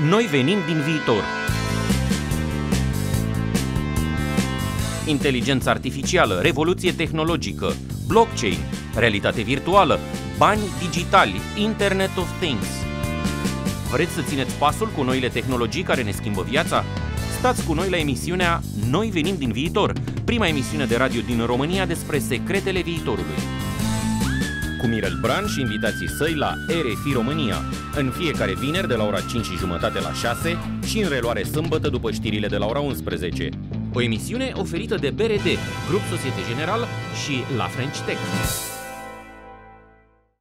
Noi venim din viitor. Inteligență artificială, revoluție tehnologică, blockchain, realitate virtuală, bani digitali, Internet of Things. Vreți să țineți pasul cu noile tehnologii care ne schimbă viața? Stați cu noi la emisiunea Noi venim din viitor, prima emisiune de radio din România despre secretele viitorului. Cu Mirel Bran și invitații săi la RFI România, în fiecare vineri de la ora 5:30 la 6 și în reluare sâmbătă după știrile de la ora 11. O emisiune oferită de BRD, Grup Societe General și La French Tech.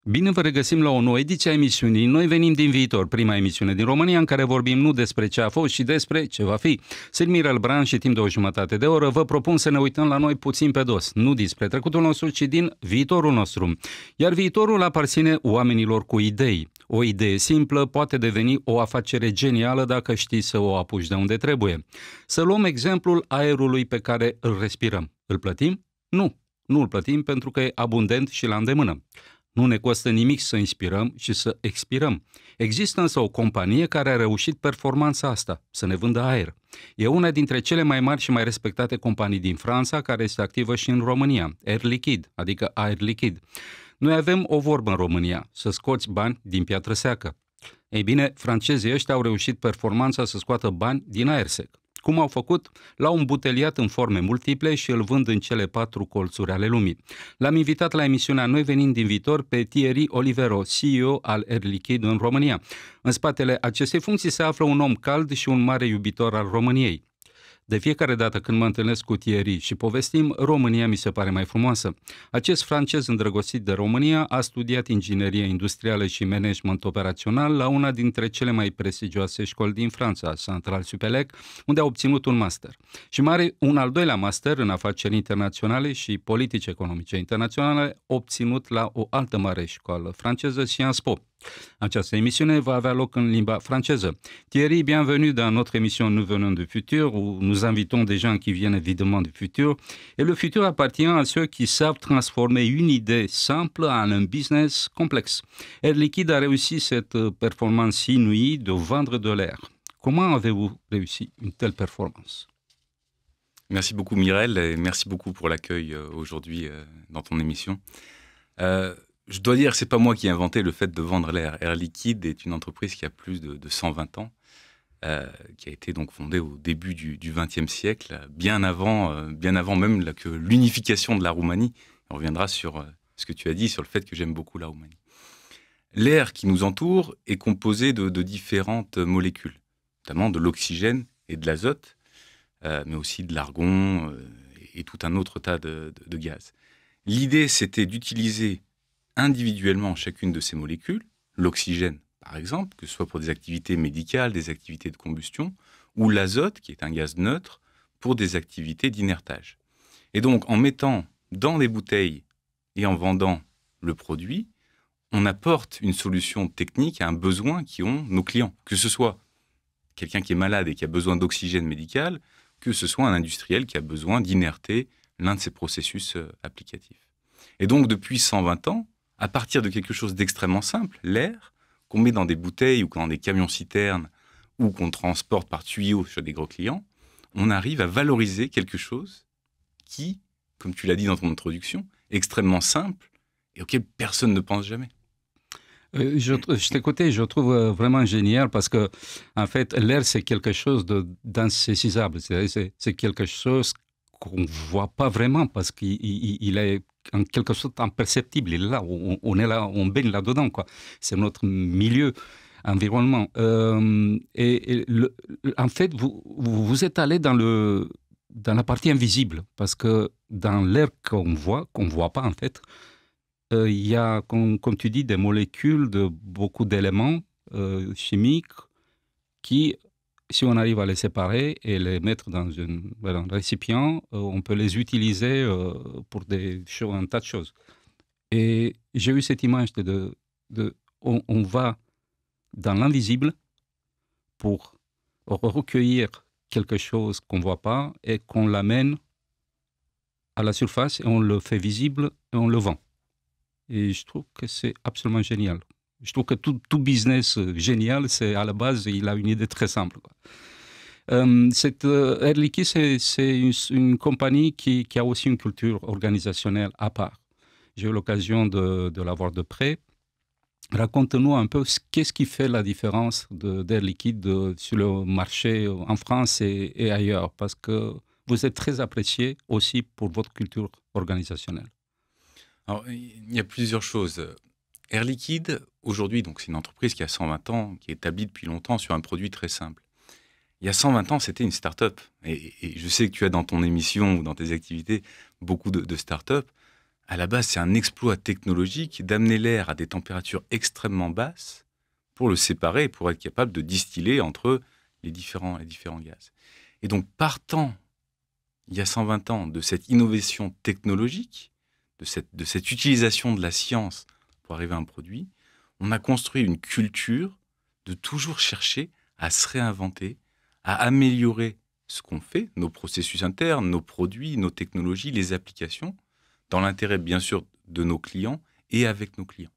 Bine vă regăsim la o nouă ediție a emisiunii Noi venim din viitor, prima emisiune din România în care vorbim nu despre ce a fost, ci despre ce va fi. Sunt Mirel Bran și timp de o jumătate de oră vă propun să ne uităm la noi puțin pe dos, nu despre trecutul nostru, ci din viitorul nostru. Iar viitorul aparține oamenilor cu idei. O idee simplă poate deveni o afacere genială dacă știi să o apuci de unde trebuie. Să luăm exemplul aerului pe care îl respirăm. Îl plătim? Nu. Nu îl plătim pentru că e abundent și la îndemână. Nu ne costă nimic să inspirăm și să expirăm. Există însă o companie care a reușit performanța asta, să ne vândă aer. E una dintre cele mai mari și mai respectate companii din Franța, care este activă și în România, Air Liquide, adică Aer Liquide. Noi avem o vorbă în România, să scoți bani din piatră seacă. Ei bine, francezii ăștia au reușit performanța să scoată bani din aer sec. Cum au făcut? L-au îmbuteliat în forme multiple și îl vând în cele 4 colțuri ale lumii. L-am invitat la emisiunea Noi venim din viitor pe Thierry Olivero, CEO al Air Liquide în România. În spatele acestei funcții se află un om cald și un mare iubitor al României. De fiecare dată când mă întâlnesc cu Thierry și povestim, România mi se pare mai frumoasă. Acest francez îndrăgostit de România a studiat inginerie industrială și management operațional la una dintre cele mai prestigioase școli din Franța, Centrale Supélec, unde a obținut un master. Și mai are un al doilea master în afaceri internaționale și politici economice internaționale, obținut la o altă mare școală franceză, Sciences Po. Această emisiune va avea loc în limba franceză. Thierry, bienvenue dans notre émission Nous venons du futur, où nous invitons des gens qui viennent évidemment du futur. Et le futur appartient à ceux qui savent transformer une idée simple en un business complexe. Air Liquide a réussi cette performance inouïe de vendre de l'air. Comment avez-vous réussi une telle performance? Merci beaucoup Mirel et merci beaucoup pour l'accueil aujourd'hui dans ton émission. Je dois dire que ce n'est pas moi qui ai inventé le fait de vendre l'air. Air Liquide est une entreprise qui a plus de 120 ans, qui a été donc fondée au début du XXe siècle, bien avant même que l'unification de la Roumanie. On reviendra sur ce que tu as dit, sur le fait que j'aime beaucoup la Roumanie. L'air qui nous entoure est composé de différentes molécules, notamment de l'oxygène et de l'azote, mais aussi de l'argon et tout un autre tas de gaz. L'idée, c'était d'utiliser individuellement chacune de ces molécules, l'oxygène par exemple, que ce soit pour des activités médicales, des activités de combustion, ou l'azote, qui est un gaz neutre, pour des activités d'inertage. Et donc, en mettant dans des bouteilles et en vendant le produit, on apporte une solution technique à un besoin qui ont nos clients, que ce soit quelqu'un qui est malade et qui a besoin d'oxygène médical, que ce soit un industriel qui a besoin d'inerter l'un de ses processus applicatifs. Et donc, depuis 120 ans, à partir de quelque chose d'extrêmement simple, l'air, qu'on met dans des bouteilles ou dans des camions-citernes ou qu'on transporte par tuyaux chez des gros clients, on arrive à valoriser quelque chose qui, comme tu l'as dit dans ton introduction, est extrêmement simple et auquel personne ne pense jamais. Je t'écoutais, je trouve vraiment génial parce que, en fait, l'air, c'est quelque chose d'insaisissable. C'est quelque chose qu'on ne voit pas vraiment parce qu'il est en quelque sorte imperceptible. Il est là, on est là, on baigne là-dedans, quoi. C'est notre milieu, environnement. En fait, vous êtes allé dans la partie invisible parce que dans l'air qu'on voit pas, en fait, il y a, comme tu dis, des molécules de beaucoup d'éléments chimiques qui, si on arrive à les séparer et les mettre dans un récipient, on peut les utiliser pour un tas de choses. Et j'ai eu cette image on va dans l'invisible pour recueillir quelque chose qu'on ne voit pas et qu'on l'amène à la surface et on le fait visible et on le vend. Et je trouve que c'est absolument génial. Je trouve que tout business génial, c'est à la base, il a une idée très simple, quoi. Air Liquide, c'est une compagnie qui a aussi une culture organisationnelle à part. J'ai eu l'occasion de la voir de près. Raconte-nous un peu qu'est-ce qui fait la différence d'Air Liquide sur le marché en France et ailleurs, parce que vous êtes très apprécié aussi pour votre culture organisationnelle. Alors, il y a plusieurs choses. Air Liquide, aujourd'hui, donc c'est une entreprise qui a 120 ans, qui est établie depuis longtemps sur un produit très simple. Il y a 120 ans, c'était une start-up. Et je sais que tu as dans ton émission ou dans tes activités beaucoup de start-up. À la base, c'est un exploit technologique d'amener l'air à des températures extrêmement basses pour le séparer, pour être capable de distiller entre les différents gaz. Et donc, partant, il y a 120 ans, de cette innovation technologique, de cette utilisation de la science pour arriver à un produit, on a construit une culture de toujours chercher à se réinventer, à améliorer ce qu'on fait, nos processus internes, nos produits, nos technologies, les applications, dans l'intérêt bien sûr de nos clients et avec nos clients.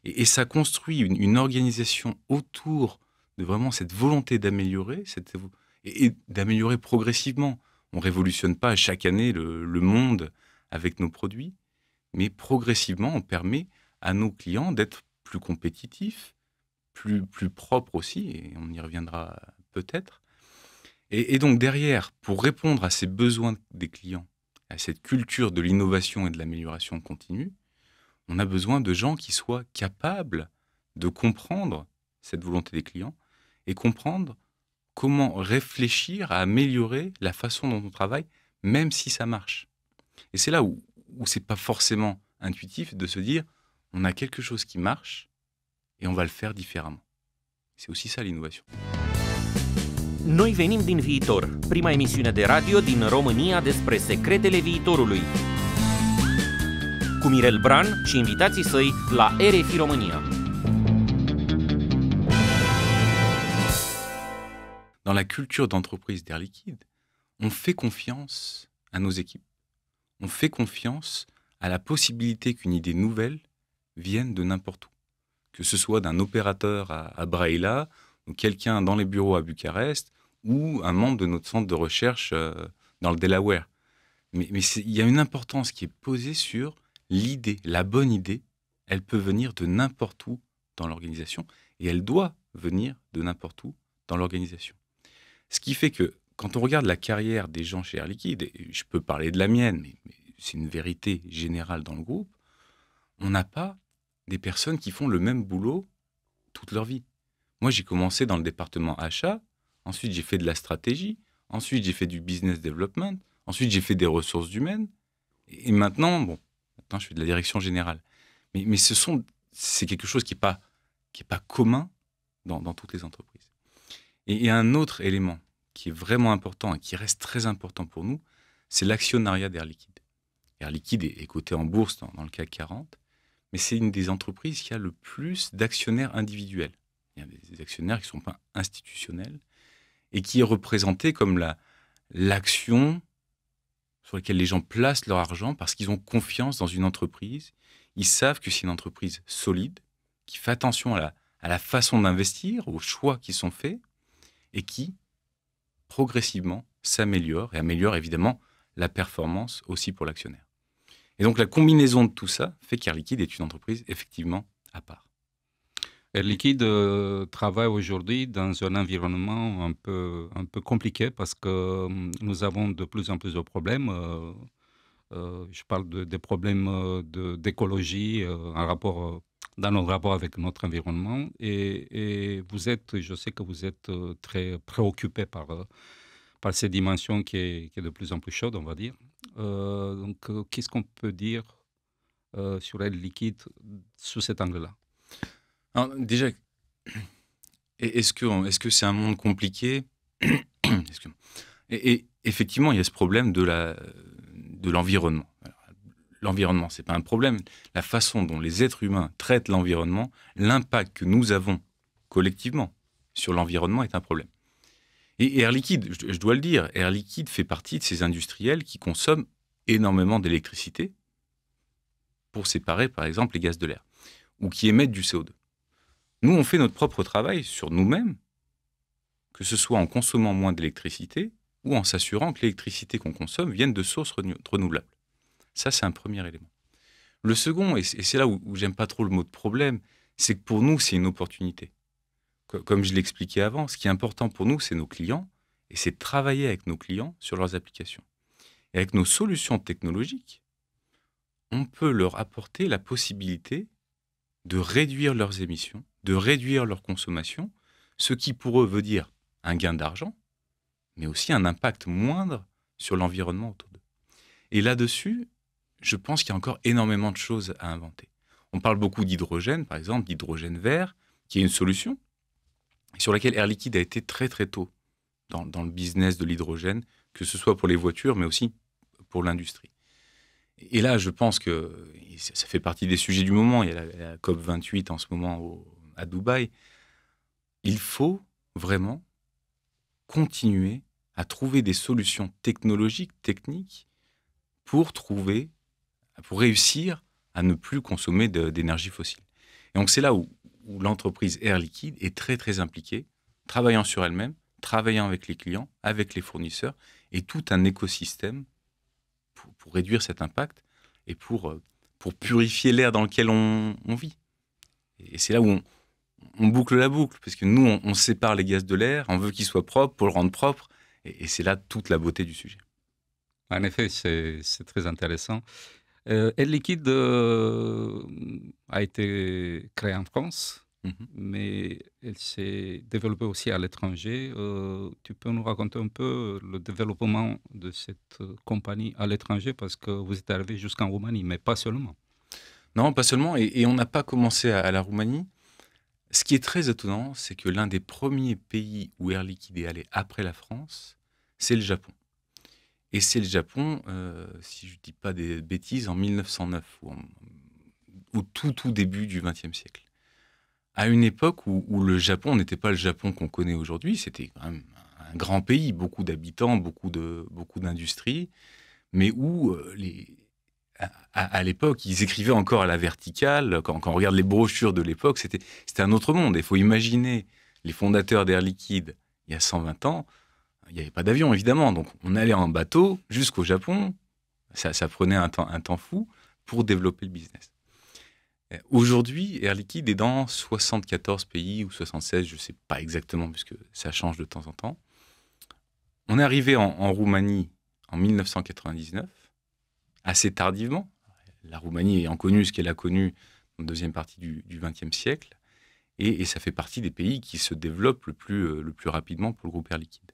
Et ça construit une organisation autour de vraiment cette volonté d'améliorer, et d'améliorer progressivement. On ne révolutionne pas chaque année le monde avec nos produits, mais progressivement, on permet à nos clients d'être plus compétitifs, plus propres aussi, et on y reviendra peut-être. Et donc derrière, pour répondre à ces besoins des clients, à cette culture de l'innovation et de l'amélioration continue, on a besoin de gens qui soient capables de comprendre cette volonté des clients et comprendre comment réfléchir à améliorer la façon dont on travaille, même si ça marche. Et c'est là où c'est pas forcément intuitif de se dire on a quelque chose qui marche et on va le faire différemment. C'est aussi ça l'innovation. Noi venim din viitor, prima emisiune de radio din România despre secretele viitorului. Cu Mirel Bran și invitații săi la RFI România. Dans la culture d'entreprise d'Air Liquide, on fait confiance à nos équipes. On fait confiance à la possibilité qu'une idée nouvelle vienne de n'importe où. Que ce soit d'un opérateur à Braila, ou quelqu'un dans les bureaux à Bucarest, ou un membre de notre centre de recherche dans le Delaware. Mais il y a une importance qui est posée sur l'idée. La bonne idée, elle peut venir de n'importe où dans l'organisation, et elle doit venir de n'importe où dans l'organisation. Ce qui fait que, quand on regarde la carrière des gens chez Air Liquide, et je peux parler de la mienne, mais c'est une vérité générale dans le groupe, on n'a pas des personnes qui font le même boulot toute leur vie. Moi, j'ai commencé dans le département achat, ensuite j'ai fait de la stratégie, ensuite j'ai fait du business development, ensuite j'ai fait des ressources humaines, et maintenant je fais de la direction générale. Mais c'est quelque chose qui est pas commun dans toutes les entreprises. Et il y a un autre élément qui est vraiment important et qui reste très important pour nous, c'est l'actionnariat d'Air Liquide. Air Liquide est coté en bourse dans le CAC 40, mais c'est une des entreprises qui a le plus d'actionnaires individuels. Il y a des actionnaires qui ne sont pas institutionnels et qui est représenté comme l'action sur laquelle les gens placent leur argent parce qu'ils ont confiance dans une entreprise. Ils savent que c'est une entreprise solide, qui fait attention à la façon d'investir, aux choix qui sont faits et qui, progressivement, s'améliore et améliore évidemment la performance aussi pour l'actionnaire. Et donc la combinaison de tout ça fait qu'Air Liquide est une entreprise effectivement à part. Air Liquide travaille aujourd'hui dans un environnement un peu compliqué parce que nous avons de plus en plus de problèmes. Je parle des problèmes d'écologie dans notre rapport avec notre environnement. Et je sais que vous êtes très préoccupé par cette dimension qui est de plus en plus chaude, on va dire. Donc, qu'est-ce qu'on peut dire sur Air Liquide sous cet angle-là? Alors, déjà, est-ce que c'est un monde compliqué? et effectivement, il y a ce problème de l'environnement. L'environnement, ce n'est pas un problème. La façon dont les êtres humains traitent l'environnement, l'impact que nous avons collectivement sur l'environnement est un problème. Et Air Liquide, je dois le dire, Air Liquide fait partie de ces industriels qui consomment énormément d'électricité pour séparer, par exemple, les gaz de l'air, ou qui émettent du CO2. Nous, on fait notre propre travail sur nous-mêmes, que ce soit en consommant moins d'électricité ou en s'assurant que l'électricité qu'on consomme vienne de sources renouvelables. Ça, c'est un premier élément. Le second, et c'est là où j'aime pas trop le mot de problème, c'est que pour nous, c'est une opportunité. Comme je l'expliquais avant, ce qui est important pour nous, c'est nos clients, et c'est de travailler avec nos clients sur leurs applications. Et avec nos solutions technologiques, on peut leur apporter la possibilité de réduire leurs émissions, de réduire leur consommation, ce qui pour eux veut dire un gain d'argent, mais aussi un impact moindre sur l'environnement autour d'eux. Et là-dessus, je pense qu'il y a encore énormément de choses à inventer. On parle beaucoup d'hydrogène, par exemple, d'hydrogène vert, qui est une solution, sur laquelle Air Liquide a été très très tôt dans le business de l'hydrogène, que ce soit pour les voitures, mais aussi pour l'industrie. Et là, je pense que ça fait partie des sujets du moment. Il y a la COP28 en ce moment à Dubaï. Il faut vraiment continuer à trouver des solutions technologiques, techniques, pour réussir à ne plus consommer d'énergie fossile. Et donc c'est là où l'entreprise Air Liquide est très très impliquée, travaillant sur elle-même, travaillant avec les clients, avec les fournisseurs, et tout un écosystème pour réduire cet impact et pour purifier l'air dans lequel on vit. Et c'est là où on boucle la boucle, parce que nous, on sépare les gaz de l'air, on veut qu'ils soient propres pour le rendre propre, et c'est là toute la beauté du sujet. En effet, c'est très intéressant. Air Liquide a été créée en France, mais elle s'est développée aussi à l'étranger. Tu peux nous raconter un peu le développement de cette compagnie à l'étranger, parce que vous êtes arrivé jusqu'en Roumanie, mais pas seulement. Non, pas seulement, et on n'a pas commencé à la Roumanie. Ce qui est très étonnant, c'est que l'un des premiers pays où Air Liquide est allé après la France, c'est le Japon. Et c'est le Japon, si je ne dis pas des bêtises, en 1909, au tout début du XXe siècle. À une époque où le Japon n'était pas le Japon qu'on connaît aujourd'hui, c'était quand même un grand pays, beaucoup d'habitants, beaucoup d'industries, mais où à l'époque, ils écrivaient encore à la verticale. Quand on regarde les brochures de l'époque, c'était un autre monde. Il faut imaginer les fondateurs d'Air Liquide il y a 120 ans. Il n'y avait pas d'avion, évidemment. Donc, on allait en bateau jusqu'au Japon. Ça prenait un temps fou pour développer le business. Aujourd'hui, Air Liquide est dans 74 pays ou 76, je ne sais pas exactement, puisque ça change de temps en temps. On est arrivé en Roumanie en 1999, assez tardivement. La Roumanie ayant connu ce qu'elle a connu dans la deuxième partie du XXe siècle. Et ça fait partie des pays qui se développent le plus rapidement pour le groupe Air Liquide.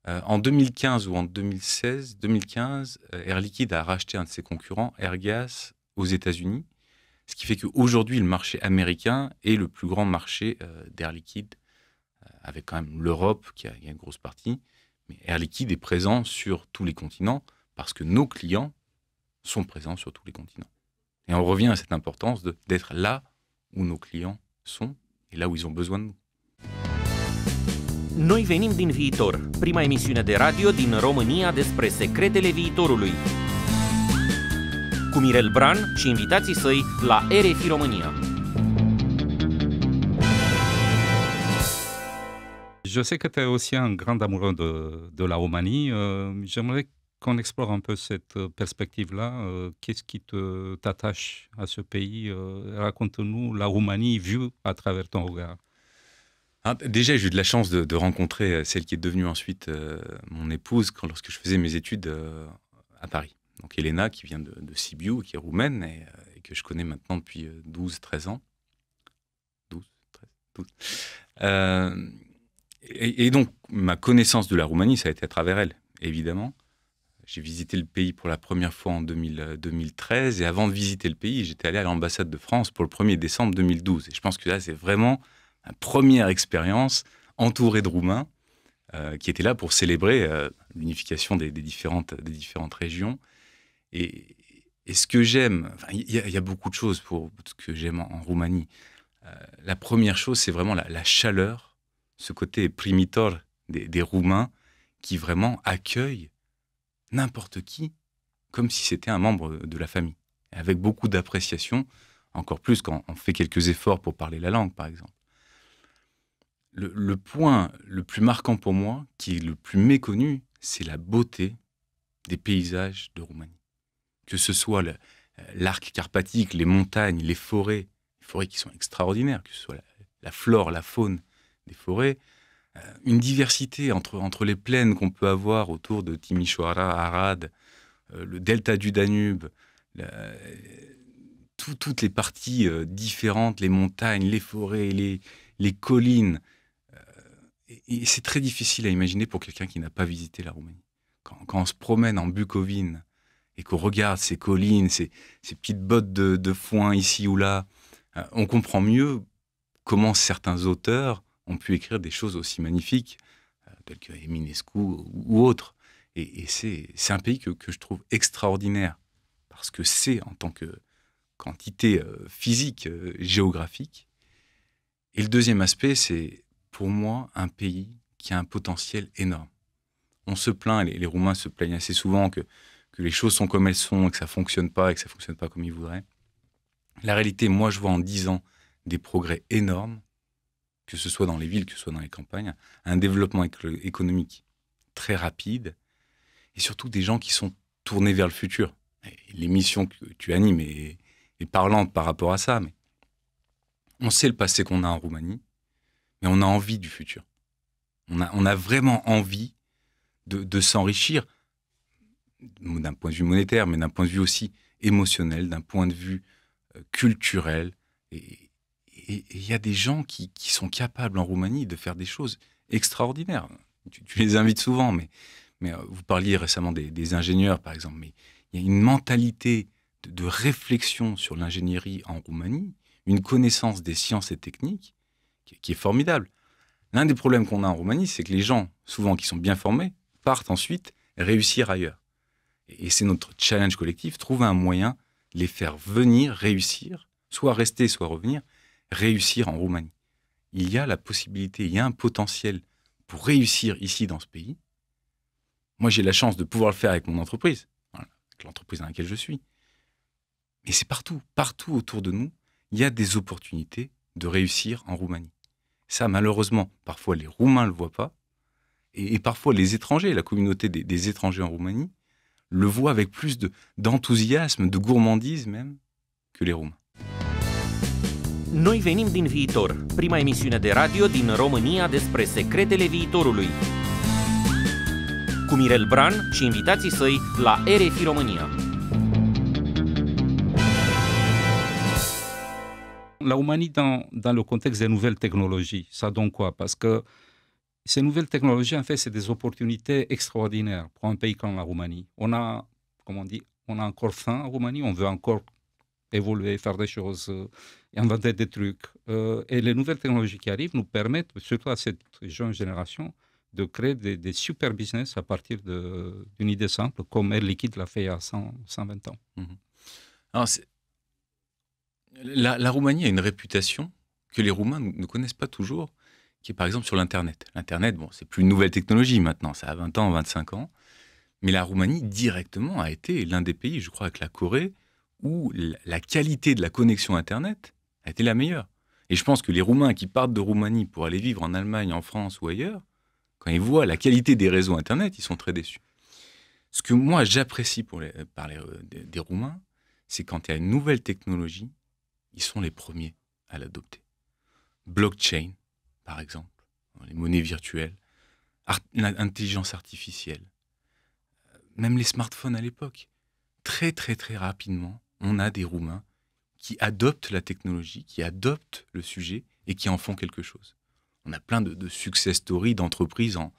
En 2015 ou en 2015, Air Liquide a racheté un de ses concurrents, Airgas, aux États-Unis, ce qui fait qu'aujourd'hui, le marché américain est le plus grand marché d'Air Liquide, avec quand même l'Europe qui a une grosse partie. Mais Air Liquide est présent sur tous les continents parce que nos clients sont présents sur tous les continents. Et on revient à cette importance d'être là où nos clients sont et là où ils ont besoin de nous. Noi venim din viitor, prima emisiune de radio din România despre secretele viitorului. Cu Mirel Bran și invitații săi la RFI România. Je sais que tu es aussi un grand amoureux de la Roumanie. J'aimerais qu'on explore un peu cette perspective-là. Qu'est-ce qui t'attache à ce pays? Raconte-nous la Roumanie vue à travers ton regard. Déjà, j'ai eu de la chance de rencontrer celle qui est devenue ensuite mon épouse lorsque je faisais mes études à Paris. Donc Elena, qui vient de Sibiu, qui est roumaine et que je connais maintenant depuis 12-13 ans. 12. Et donc, ma connaissance de la Roumanie, ça a été à travers elle, évidemment. J'ai visité le pays pour la première fois en 2013. Et avant de visiter le pays, j'étais allé à l'ambassade de France pour le 1er décembre 2012. Et je pense que là, c'est vraiment une première expérience entourée de Roumains qui étaient là pour célébrer l'unification des différentes régions. Et ce que j'aime, il y a beaucoup de choses pour ce que j'aime en Roumanie. La première chose, c'est vraiment la chaleur, ce côté primitor des Roumains qui vraiment accueillent n'importe qui comme si c'était un membre de la famille, avec beaucoup d'appréciation. encore plus quand on fait quelques efforts pour parler la langue, par exemple. Le point le plus marquant pour moi, qui est le plus méconnu, c'est la beauté des paysages de Roumanie. Que ce soit l'arc carpatique, les montagnes, les forêts qui sont extraordinaires, que ce soit la flore, la faune des forêts, une diversité entre les plaines qu'on peut avoir autour de Timișoara, Arad, le delta du Danube, toutes les parties différentes, les montagnes, les forêts, les collines. Et c'est très difficile à imaginer pour quelqu'un qui n'a pas visité la Roumanie. Quand on se promène en Bucovine et qu'on regarde ces collines, ces petites bottes de foin ici ou là, on comprend mieux comment certains auteurs ont pu écrire des choses aussi magnifiques, telles que Eminescu ou autres. Et c'est un pays que je trouve extraordinaire, parce que c'est, en tant que quantité physique, géographique. Et le deuxième aspect, c'est pour moi un pays qui a un potentiel énorme. On se plaint, les Roumains se plaignent assez souvent que les choses sont comme elles sont, et que ça ne fonctionne pas, et que ça ne fonctionne pas comme ils voudraient. La réalité, moi, je vois en 10 ans des progrès énormes, que ce soit dans les villes, que ce soit dans les campagnes, un développement économique très rapide, et surtout des gens qui sont tournés vers le futur. L'émission que tu animes est parlante par rapport à ça, mais on sait le passé qu'on a en Roumanie, mais on a envie du futur. On a vraiment envie de s'enrichir, d'un point de vue monétaire, mais d'un point de vue aussi émotionnel, d'un point de vue culturel. Et il y a des gens qui sont capables en Roumanie de faire des choses extraordinaires. Tu les invites souvent, mais vous parliez récemment des ingénieurs, par exemple. Mais il y a une mentalité de réflexion sur l'ingénierie en Roumanie, une connaissance des sciences et techniques qui est formidable. L'un des problèmes qu'on a en Roumanie, c'est que les gens, souvent qui sont bien formés, partent ensuite réussir ailleurs. Et c'est notre challenge collectif, trouver un moyen de les faire venir, réussir, soit rester, soit revenir, réussir en Roumanie. Il y a la possibilité, il y a un potentiel pour réussir ici dans ce pays. Moi, j'ai la chance de pouvoir le faire avec mon entreprise, voilà, avec l'entreprise dans laquelle je suis. Mais c'est partout autour de nous, il y a des opportunités de réussir en Roumanie. Ça, malheureusement, parfois les Roumains ne le voient pas, et parfois les étrangers, la communauté des étrangers en Roumanie, le voit avec plus d'enthousiasme, de gourmandise même, que les Roumains. Noi venim din viitor, prima emisiune de radio din România despre secretele viitorului. Cu Mirel Bran și invitații săi la RFI România. La Roumanie, dans le contexte des nouvelles technologies, ça donne quoi? Parce que ces nouvelles technologies, en fait, c'est des opportunités extraordinaires pour un pays comme la Roumanie. On a, comme on dit, on a encore faim en Roumanie, on veut encore évoluer, faire des choses, inventer des trucs. Et les nouvelles technologies qui arrivent nous permettent, surtout à cette jeune génération, de créer des super business à partir d'une idée simple, comme Air Liquide l'a fait il y a 120 ans. Alors, la Roumanie a une réputation que les Roumains ne connaissent pas toujours, qui est par exemple sur l'Internet. L'Internet, bon, c'est plus une nouvelle technologie maintenant, ça a 20 ans, 25 ans. Mais la Roumanie, directement, a été l'un des pays, je crois, avec la Corée, où la qualité de la connexion Internet a été la meilleure. Et je pense que les Roumains qui partent de Roumanie pour aller vivre en Allemagne, en France ou ailleurs, quand ils voient la qualité des réseaux Internet, ils sont très déçus. Ce que moi, j'apprécie des Roumains, c'est quand il y a une nouvelle technologie, ils sont les premiers à l'adopter. Blockchain, par exemple, les monnaies virtuelles, l'intelligence artificielle, même les smartphones à l'époque. Très, très, très rapidement, on a des Roumains qui adoptent la technologie, qui adoptent le sujet et qui en font quelque chose. On a plein de success stories d'entreprises en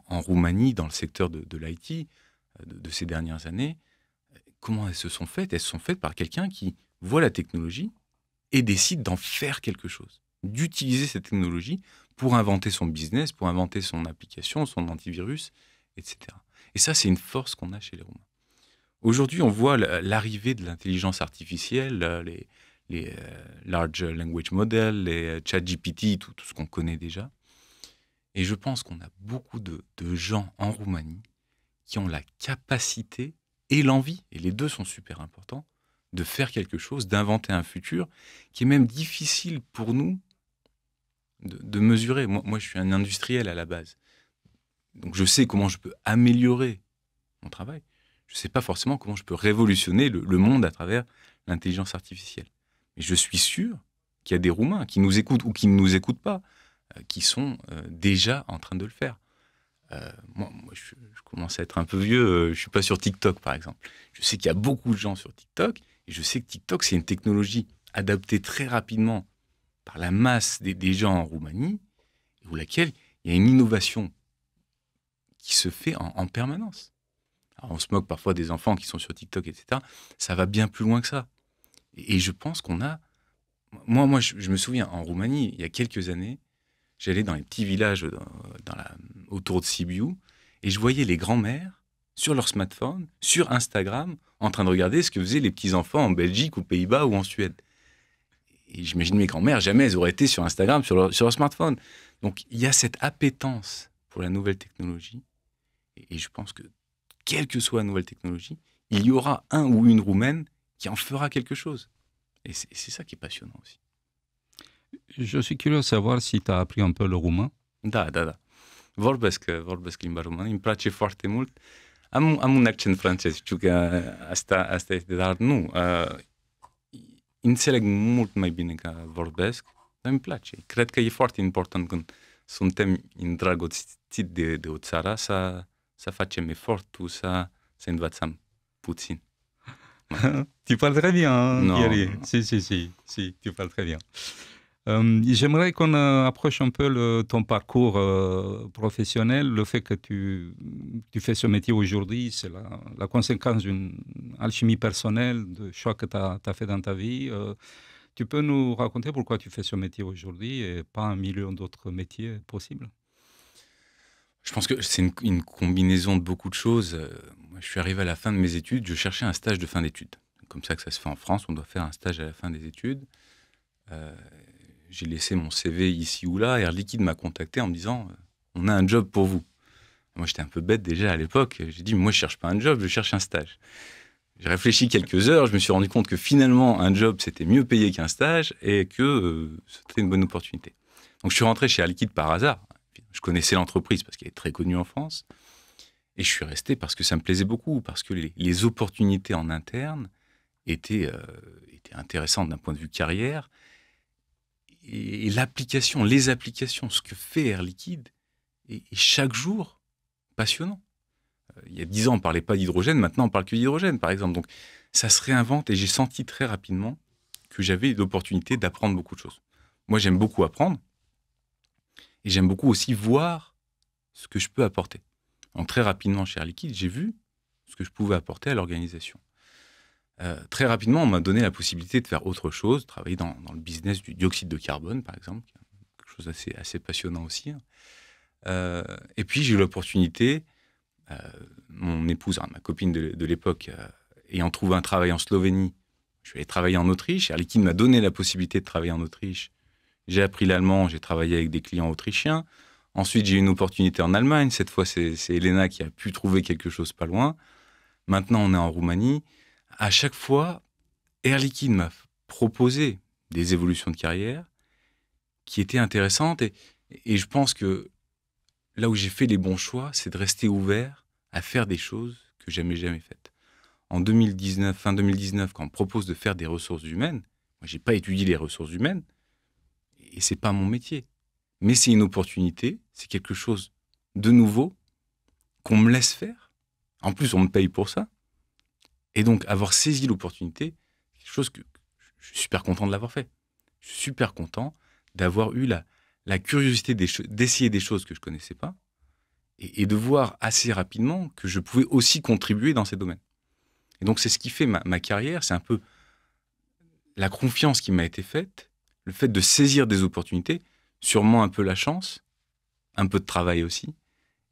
Roumanie, dans le secteur de l'IT, de ces dernières années. Comment elles se sont faites? Elles se sont faites par quelqu'un qui voit la technologie et décide d'en faire quelque chose, d'utiliser cette technologie pour inventer son business, pour inventer son application, son antivirus, etc. Et ça, c'est une force qu'on a chez les Roumains. Aujourd'hui, on voit l'arrivée de l'intelligence artificielle, les large language models, les ChatGPT, tout ce qu'on connaît déjà. Et je pense qu'on a beaucoup de gens en Roumanie qui ont la capacité et l'envie, et les deux sont super importants, de faire quelque chose, d'inventer un futur qui est même difficile pour nous de mesurer. Moi, je suis un industriel à la base. Donc, je sais comment je peux améliorer mon travail. Je ne sais pas forcément comment je peux révolutionner le monde à travers l'intelligence artificielle. Mais je suis sûr qu'il y a des Roumains qui nous écoutent ou qui ne nous écoutent pas, qui sont déjà en train de le faire. Moi je commence à être un peu vieux, je ne suis pas sur TikTok, par exemple. Je sais qu'il y a beaucoup de gens sur TikTok, et je sais que TikTok, c'est une technologie adaptée très rapidement par la masse des gens en Roumanie, où laquelle il y a une innovation qui se fait en permanence. Alors, on se moque parfois des enfants qui sont sur TikTok, etc. Ça va bien plus loin que ça. Et je pense qu'on a... Moi je me souviens, en Roumanie, il y a quelques années, j'allais dans les petits villages autour de Sibiu, et je voyais les grands-mères sur leur smartphone, sur Instagram, en train de regarder ce que faisaient les petits-enfants en Belgique, aux Pays-Bas ou en Suède. Et j'imagine mes grands-mères, jamais elles auraient été sur Instagram, sur leur smartphone. Donc, il y a cette appétence pour la nouvelle technologie. Et je pense que, quelle que soit la nouvelle technologie, il y aura un ou une Roumaine qui en fera quelque chose. Et c'est ça qui est passionnant aussi. Je suis curieux de savoir si tu as appris un peu le roumain. Da. Vorbesc limba română, îmi place foarte mult. Am un accent francez, știu că asta este, dar nu. Înțeleg mult mai bine ca vorbesc, dar îmi place. Cred că e foarte important când suntem îndrăgostiți de o țară să facem efortul să învățăm puțin. Tu parles très bien, Non. Thierry. Si, tu parles très bien. J'aimerais qu'on approche un peu ton parcours professionnel. Le fait que tu fais ce métier aujourd'hui, c'est la conséquence d'une alchimie personnelle, de choix que tu as fait dans ta vie. Tu peux nous raconter pourquoi tu fais ce métier aujourd'hui et pas un million d'autres métiers possibles? Je pense que c'est une combinaison de beaucoup de choses. Moi, je suis arrivé à la fin de mes études, je cherchais un stage de fin d'études. Comme ça que ça se fait en France, on doit faire un stage à la fin des études. J'ai laissé mon CV ici ou là, Air Liquide m'a contacté en me disant « On a un job pour vous ». Moi, j'étais un peu bête déjà à l'époque. J'ai dit « Moi, je ne cherche pas un job, je cherche un stage ». J'ai réfléchi quelques heures, je me suis rendu compte que finalement, un job, c'était mieux payé qu'un stage et que c'était une bonne opportunité. Donc, je suis rentré chez Air Liquide par hasard. Je connaissais l'entreprise parce qu'elle est très connue en France. Et je suis resté parce que ça me plaisait beaucoup, parce que les opportunités en interne étaient intéressantes d'un point de vue carrière. Et l'application, les applications, ce que fait Air Liquide est chaque jour passionnant. Il y a 10 ans, on ne parlait pas d'hydrogène, maintenant on parle que d'hydrogène, par exemple. Donc ça se réinvente et j'ai senti très rapidement que j'avais l'opportunité d'apprendre beaucoup de choses. Moi, j'aime beaucoup apprendre et j'aime beaucoup aussi voir ce que je peux apporter. Donc très rapidement chez Air Liquide, j'ai vu ce que je pouvais apporter à l'organisation. Très rapidement, on m'a donné la possibilité de faire autre chose, travailler dans le business du dioxyde de carbone, par exemple, quelque chose assez passionnant aussi. Et puis, j'ai eu l'opportunité, mon épouse, ma copine de l'époque, ayant trouvé un travail en Slovénie, je suis allé travailler en Autriche. Air Liquide m'a donné la possibilité de travailler en Autriche. J'ai appris l'allemand, j'ai travaillé avec des clients autrichiens. Ensuite, j'ai eu une opportunité en Allemagne. Cette fois, c'est Elena qui a pu trouver quelque chose pas loin. Maintenant, on est en Roumanie. À chaque fois, Air Liquide m'a proposé des évolutions de carrière qui étaient intéressantes. Et je pense que là où j'ai fait les bons choix, c'est de rester ouvert à faire des choses que j'avais jamais faites. En 2019, fin 2019, quand on me propose de faire des ressources humaines, moi, j'ai pas étudié les ressources humaines et c'est pas mon métier. Mais c'est une opportunité, c'est quelque chose de nouveau qu'on me laisse faire. En plus, on me paye pour ça. Et donc, avoir saisi l'opportunité, c'est quelque chose que je suis super content de l'avoir fait. Je suis super content d'avoir eu la curiosité d'essayer des choses que je ne connaissais pas et de voir assez rapidement que je pouvais aussi contribuer dans ces domaines. Et donc, c'est ce qui fait ma carrière, c'est un peu la confiance qui m'a été faite, le fait de saisir des opportunités, sûrement un peu la chance, un peu de travail aussi,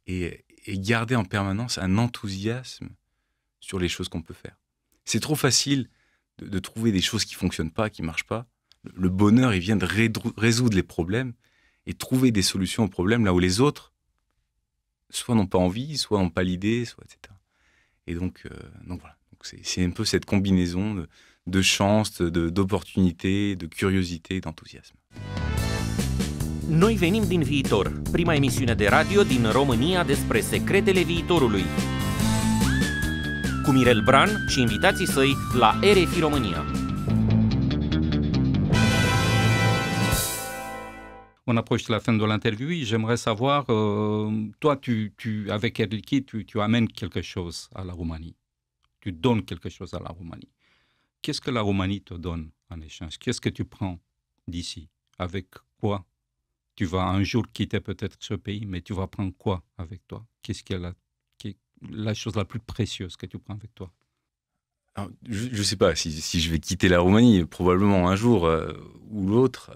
et garder en permanence un enthousiasme sur les choses qu'on peut faire. C'est trop facile de trouver des choses qui ne fonctionnent pas, qui ne marchent pas. Le bonheur, il vient de résoudre les problèmes et trouver des solutions aux problèmes là où les autres soit n'ont pas envie, soit n'ont pas l'idée, soit etc. Et donc voilà. Donc c'est un peu cette combinaison de chance, d'opportunité, de curiosité, d'enthousiasme. Noi venim din viitor, prima emisiune de radio din România despre secretele viitorului. Cu Mirel Bran și invitații săi la RFI România. On approche la fin de l'interview. J'aimerais savoir, toi, avec Air Liquide, tu amènes quelque chose à la Roumanie. Tu donnes quelque chose à la Roumanie. Qu'est-ce que la Roumanie te donne en échange? Qu'est-ce que tu prends d'ici? Avec quoi? Tu vas un jour quitter peut-être ce pays, mais tu vas prendre quoi avec toi? Qu'est-ce qui est la chose la plus précieuse que tu prends avec toi? Alors, je ne sais pas si je vais quitter la Roumanie, probablement un jour ou l'autre.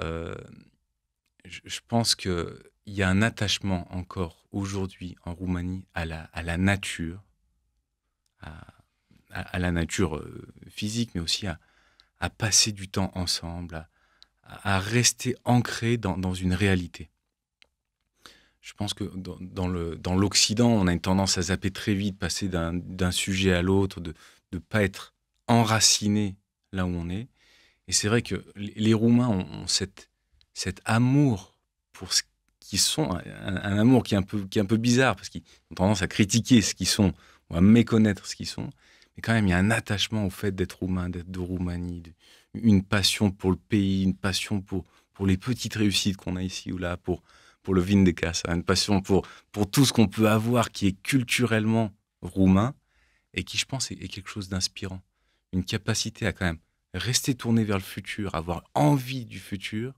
Je pense qu'il y a un attachement encore aujourd'hui en Roumanie à la nature, à la nature physique, mais aussi à passer du temps ensemble, à rester ancré dans une réalité. Je pense que dans l'Occident, on a une tendance à zapper très vite, passer d'un sujet à l'autre, de ne pas être enraciné là où on est. Et c'est vrai que les Roumains ont cet amour pour ce qu'ils sont, un amour qui est un peu bizarre, parce qu'ils ont tendance à critiquer ce qu'ils sont, ou à méconnaître ce qu'ils sont. Mais quand même, il y a un attachement au fait d'être roumain, d'être de Roumanie, une passion pour le pays, une passion pour les petites réussites qu'on a ici ou là, pour le vin de casa, une passion pour tout ce qu'on peut avoir qui est culturellement roumain et qui, je pense, est quelque chose d'inspirant. Une capacité à quand même rester tourné vers le futur, avoir envie du futur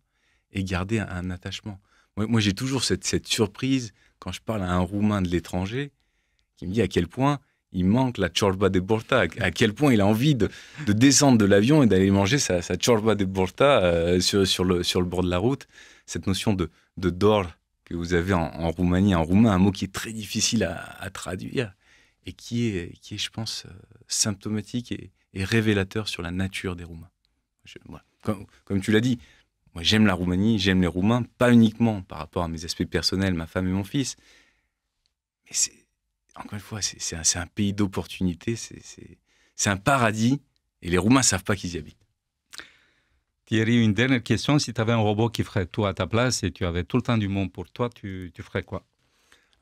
et garder un attachement. Moi, j'ai toujours cette surprise quand je parle à un Roumain de l'étranger qui me dit à quel point il manque la ciorba de borta, à quel point il a envie de descendre de l'avion et d'aller manger sa ciorba de borta sur le bord de la route. Cette notion de dor que vous avez en Roumanie, en roumain, un mot qui est très difficile à traduire et qui est, je pense, symptomatique et révélateur sur la nature des Roumains. Comme tu l'as dit, moi j'aime la Roumanie, j'aime les Roumains, pas uniquement par rapport à mes aspects personnels, ma femme et mon fils, mais encore une fois, c'est un pays d'opportunités, c'est un paradis, et les Roumains ne savent pas qu'ils y habitent. Thierry, une dernière question. Si tu avais un robot qui ferait tout à ta place et tu avais tout le temps du monde pour toi, tu ferais quoi?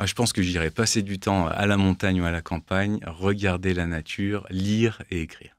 Je pense que j'irais passer du temps à la montagne ou à la campagne, regarder la nature, lire et écrire.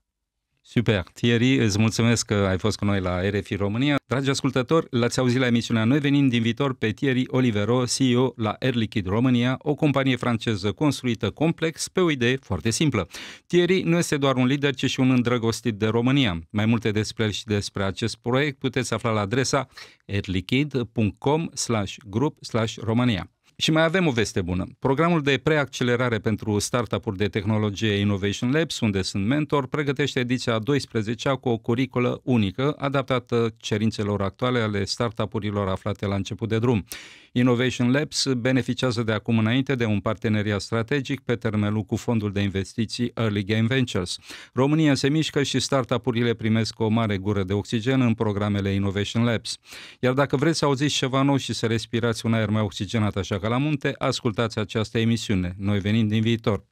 Super. Thierry, îți mulțumesc că ai fost cu noi la RFI România. Dragi ascultători, l-ați auzit la emisiunea Noi venim din viitor pe Thierry Olivero, CEO la Air Liquide România, o companie franceză construită complex pe o idee foarte simplă. Thierry nu este doar un lider, ci și un îndrăgostit de România. Mai multe despre el și despre acest proiect puteți afla la adresa airliquide.com/group/Romania. Și mai avem o veste bună. Programul de preaccelerare pentru startup-uri de tehnologie Innovation Labs, unde sunt mentor, pregătește ediția a 12-a cu o curiculă unică, adaptată cerințelor actuale ale startup-urilor aflate la început de drum. Innovation Labs beneficiază de acum înainte de un parteneriat strategic pe termen lung cu fondul de investiții Early Game Ventures. România se mișcă și startup-urile primesc o mare gură de oxigen în programele Innovation Labs. Iar dacă vreți să auziți ceva nou și să respirați un aer mai oxigenat așa ca la munte, ascultați această emisiune. Noi venim din viitor.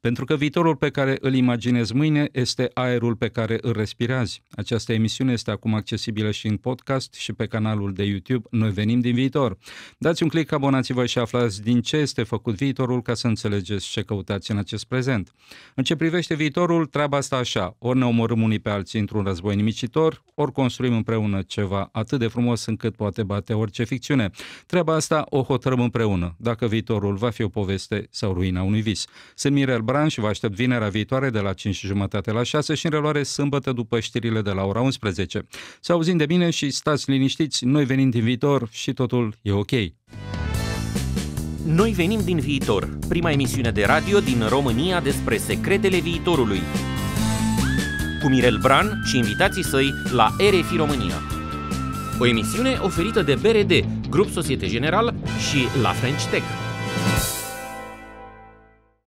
Pentru că viitorul pe care îl imaginezi mâine este aerul pe care îl respiri azi. Această emisiune este acum accesibilă și în podcast și pe canalul de YouTube Noi venim din viitor. Dați un click, abonați-vă și aflați din ce este făcut viitorul ca să înțelegeți ce căutați în acest prezent. În ce privește viitorul, treaba asta așa, ori ne omorâm unii pe alții într-un război nimicitor, ori construim împreună ceva atât de frumos încât poate bate orice ficțiune. Treaba asta o hotărâm împreună, dacă viitorul va fi o poveste sau ruina unui vis. Sunt Mirel Bran și vă aștept vinerea viitoare de la 5:30 la 6 și în reluare sâmbătă după știrile de la ora 11. Să auzim de bine și stați liniștiți, noi venim din viitor și totul e ok. Noi venim din viitor, prima emisiune de radio din România despre secretele viitorului. Cu Mirel Bran și invitații săi la RFI România. O emisiune oferită de BRD, Grup Societe Generale și La French Tech.